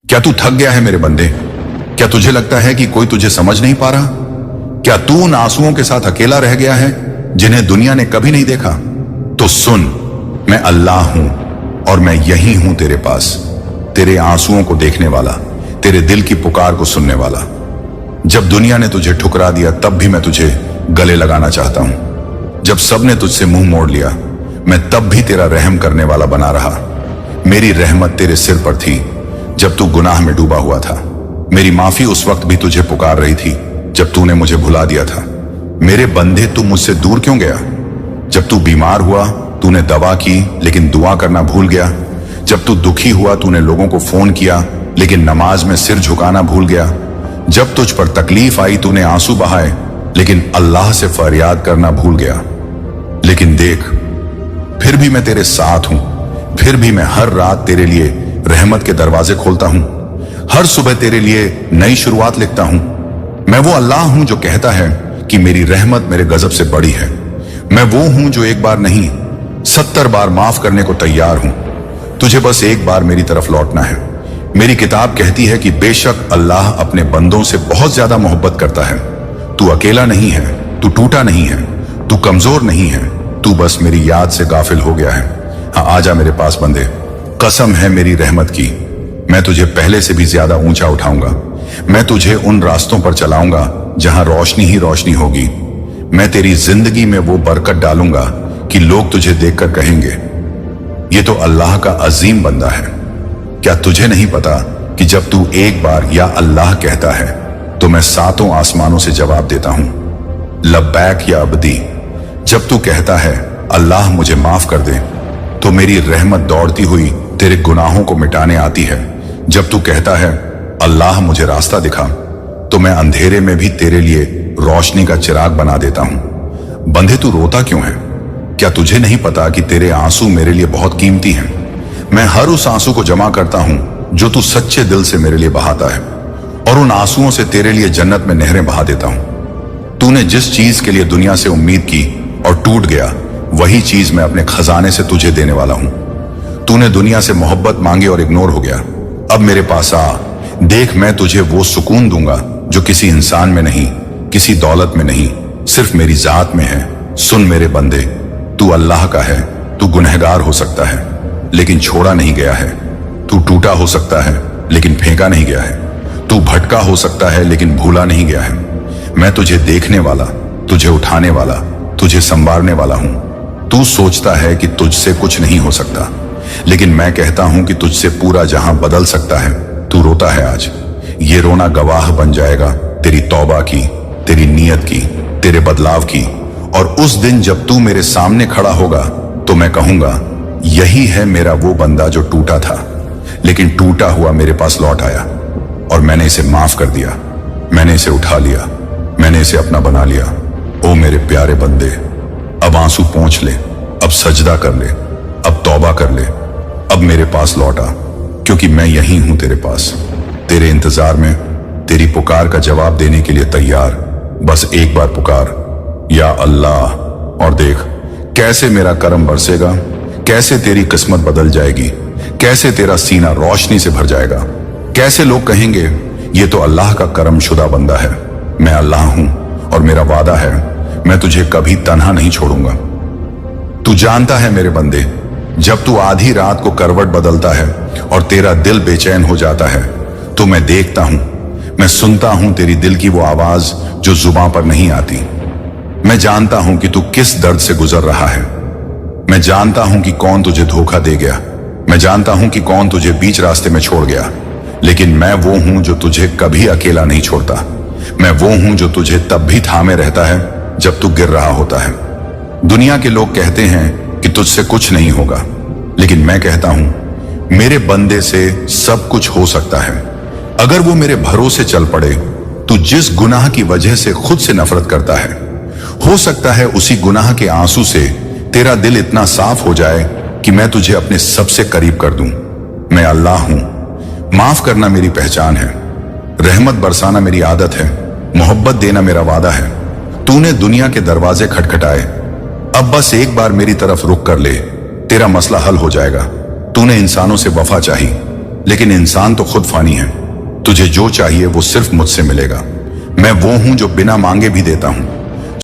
क्या तू थक गया है मेरे बंदे? क्या तुझे लगता है कि कोई तुझे समझ नहीं पा रहा? क्या तू उन आंसुओं के साथ अकेला रह गया है जिन्हें दुनिया ने कभी नहीं देखा? तो सुन, मैं अल्लाह हूं और मैं यही हूं तेरे पास, तेरे आंसुओं को देखने वाला, तेरे दिल की पुकार को सुनने वाला। जब दुनिया ने तुझे ठुकरा दिया तब भी मैं तुझे गले लगाना चाहता हूं। जब सबने तुझसे मुंह मोड़ लिया मैं तब भी तेरा रहम करने वाला बना रहा। मेरी रहमत तेरे सिर पर थी जब तू गुनाह में डूबा हुआ था। मेरी माफी उस वक्त भी तुझे पुकार रही थी जब तूने मुझे भुला दिया था। मेरे बंदे, तू मुझसे दूर क्यों गया? जब तू बीमार हुआ तूने दवा की लेकिन दुआ करना भूल गया। जब तू दुखी हुआ तूने लोगों को फोन किया लेकिन नमाज में सिर झुकाना भूल गया। जब तुझ पर तकलीफ आई तूने आंसू बहाए लेकिन अल्लाह से फरियाद करना भूल गया। लेकिन देख, फिर भी मैं तेरे साथ हूं। फिर भी मैं हर रात तेरे लिए रहमत के दरवाजे खोलता हूं। हर सुबह तेरे लिए नई शुरुआत लिखता हूं। मैं वो अल्लाह हूं जो कहता है कि मेरी रहमत मेरे गजब से बड़ी है। मैं वो हूं जो एक बार नहीं 70 बार माफ करने को तैयार हूं। तुझे बस एक बार मेरी तरफ लौटना है। मेरी किताब कहती है कि बेशक अल्लाह अपने बंदों से बहुत ज्यादा मोहब्बत करता है। तू अकेला नहीं है, तू टूटा नहीं है, तू कमजोर नहीं है, तू बस मेरी याद से गाफिल हो गया है। हाँ, आजा मेरे पास बंदे, कसम है मेरी रहमत की, मैं तुझे पहले से भी ज्यादा ऊंचा उठाऊंगा। मैं तुझे उन रास्तों पर चलाऊंगा जहां रोशनी ही रोशनी होगी। मैं तेरी जिंदगी में वो बरकत डालूंगा कि लोग तुझे देखकर कहेंगे ये तो अल्लाह का अजीम बंदा है। क्या तुझे नहीं पता कि जब तू एक बार या अल्लाह कहता है तो मैं 7 आसमानों से जवाब देता हूं, लब्बैक या अब्दी। जब तू कहता है अल्लाह मुझे माफ कर दे तो मेरी रहमत दौड़ती हुई तेरे गुनाहों को मिटाने आती है। जब तू कहता है अल्लाह मुझे रास्ता दिखा तो मैं अंधेरे में भी तेरे लिए रोशनी का चिराग बना देता हूं। बंदे, तू रोता क्यों है? क्या तुझे नहीं पता कि तेरे आंसू मेरे लिए बहुत कीमती हैं? मैं हर उस आंसू को जमा करता हूं जो तू सच्चे दिल से मेरे लिए बहाता है और उन आंसुओं से तेरे लिए जन्नत में नहरें बहा देता हूं। तूने जिस चीज के लिए दुनिया से उम्मीद की और टूट गया, वही चीज मैं अपने खजाने से तुझे देने वाला हूं। तूने दुनिया से मोहब्बत मांगी और इग्नोर हो गया। अब मेरे पास आ, देख, मैं तुझे वो सुकून दूंगा जो किसी इंसान में नहीं, किसी दौलत में नहीं, सिर्फ मेरी जात में है। सुन मेरे बंदे, तू अल्लाह का है। तू गुनहगार हो सकता है लेकिन छोड़ा नहीं गया है। तू टूटा हो सकता है लेकिन फेंका नहीं गया है। तू भटका हो सकता है लेकिन भूला नहीं गया है। मैं तुझे देखने वाला, तुझे उठाने वाला, तुझे संवारने वाला हूं। तू सोचता है कि तुझसे कुछ नहीं हो सकता, लेकिन मैं कहता हूं कि तुझसे पूरा जहां बदल सकता है। तू रोता है आज, ये रोना गवाह बन जाएगा तेरी तौबा की, तेरी नीयत की, तेरे बदलाव की। और उस दिन जब तू मेरे सामने खड़ा होगा तो मैं कहूंगा यही है मेरा वो बंदा जो टूटा था लेकिन टूटा हुआ मेरे पास लौट आया और मैंने इसे माफ कर दिया, मैंने इसे उठा लिया, मैंने इसे अपना बना लिया। ओ मेरे प्यारे बंदे, अब आंसू पोंछ ले, अब सजदा कर ले, अब तौबा कर ले, अब मेरे पास लौटा, क्योंकि मैं यही हूं तेरे पास, तेरे इंतजार में, तेरी पुकार का जवाब देने के लिए तैयार। बस एक बार पुकार, या अल्लाह, और देख कैसे मेरा करम बरसेगा, कैसे तेरी किस्मत बदल जाएगी, कैसे तेरा सीना रोशनी से भर जाएगा, कैसे लोग कहेंगे ये तो अल्लाह का करम शुदा बंदा है। मैं अल्लाह हूं और मेरा वादा है मैं तुझे कभी तन्हा नहीं छोड़ूंगा। तू जानता है मेरे बंदे, जब तू आधी रात को करवट बदलता है और तेरा दिल बेचैन हो जाता है तो मैं देखता हूं, मैं सुनता हूं तेरी दिल की वो आवाज जो जुबां पर नहीं आती। मैं जानता हूं कि तू किस दर्द से गुजर रहा है। मैं जानता हूं कि कौन तुझे धोखा दे गया। मैं जानता हूं कि कौन तुझे बीच रास्ते में छोड़ गया। लेकिन मैं वो हूं जो तुझे कभी अकेला नहीं छोड़ता। मैं वो हूं जो तुझे तब भी थामे रहता है जब तू गिर रहा होता है। दुनिया के लोग कहते हैं कि तुझसे कुछ नहीं होगा, लेकिन मैं कहता हूं मेरे बंदे से सब कुछ हो सकता है अगर वो मेरे भरोसे चल पड़े। तू जिस गुनाह की वजह से खुद से नफरत करता है, हो सकता है उसी गुनाह के आंसू से तेरा दिल इतना साफ हो जाए कि मैं तुझे अपने सबसे करीब कर दूं। मैं अल्लाह हूं, माफ करना मेरी पहचान है, रहमत बरसाना मेरी आदत है, मोहब्बत देना मेरा वादा है। तूने दुनिया के दरवाजे खटखटाए, अब बस एक बार मेरी तरफ रुक कर ले, तेरा मसला हल हो जाएगा। तूने इंसानों से वफा चाही, लेकिन इंसान तो खुद फानी है। तुझे जो चाहिए वो सिर्फ मुझसे मिलेगा। मैं वो हूं जो बिना मांगे भी देता हूं।